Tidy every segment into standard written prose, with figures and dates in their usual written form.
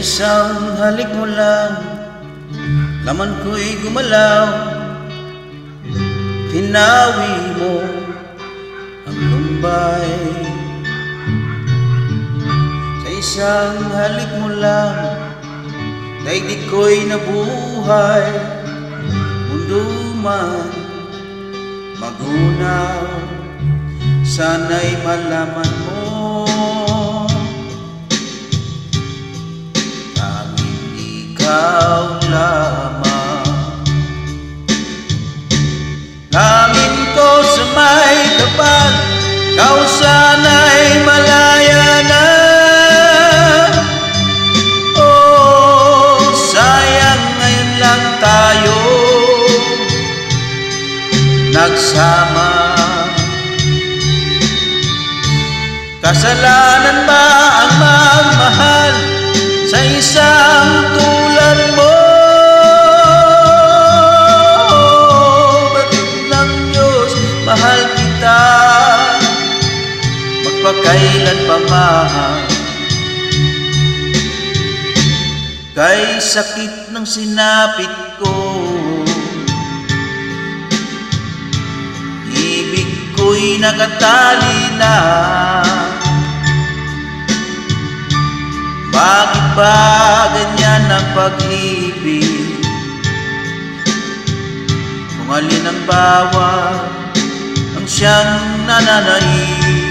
isang halik mo lang, laman ko'y gumalaw. Tinawi mo ang lumbay. Sa isang halik mo lang, daigdig ko'y nabuhay. Mundo man magunaw, sana'y malaman mo ikaw lamang. Langin ko sa may kapal, ikaw sana'y malaya na. Oh, sayang ngayon lang tayo nagsama. Kasalanan ba ang magmahal sa isang tulad mo? Batid ng Diyos, mahal kita, magpakailan pa mahal. Kay sakit ng sinapit ko, ibig ko'y nakatali na. Bakit ba ganyan ang pag-ibig? Kung alin ang bawat ang siyang nananaig.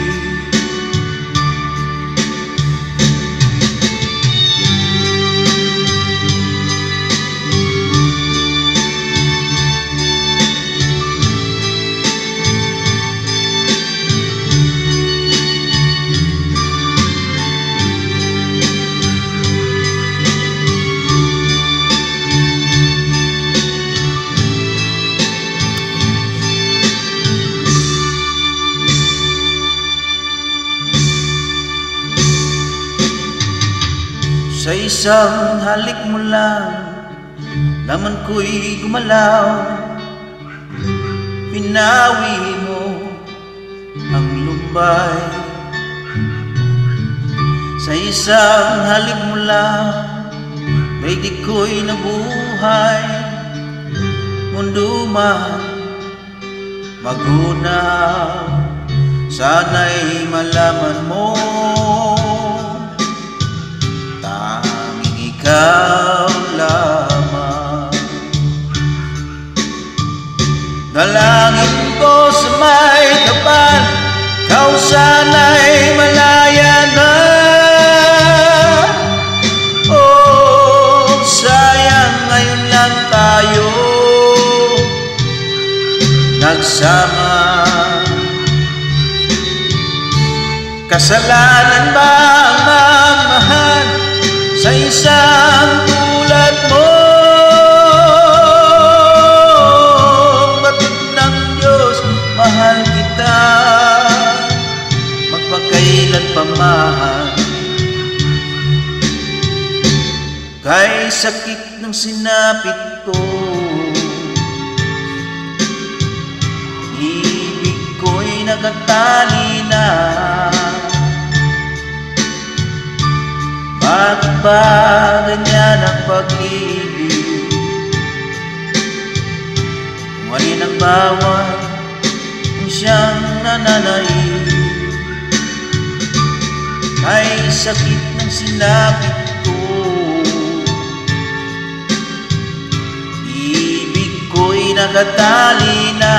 Sa isang halik mo lang, laman ko'y gumalaw. Pinawi mo ang lumbay. Sa isang halik mo lang, daigdig ko'y nabuhay. Mundo man magunaw, sana'y malaman mo ikaw lamang. Dalangin ko sa may kapal, ikaw sana'y malaya na. Oh, sayang ngayon lang tayo nagsama. Kasalanan ba ang magmahal sa isang tulad mo? Batid ng Diyos, mahal kita, magpakailan pa mahal. Kay sakit ng sinapit ko, ibig ko'y nagatali na. Bakit ba ganyan ang pag-ibig? Kung alin ang bawat ang siyang nananaig. Ay sakit ng sinapit ko, ibig ko'y nagatali na.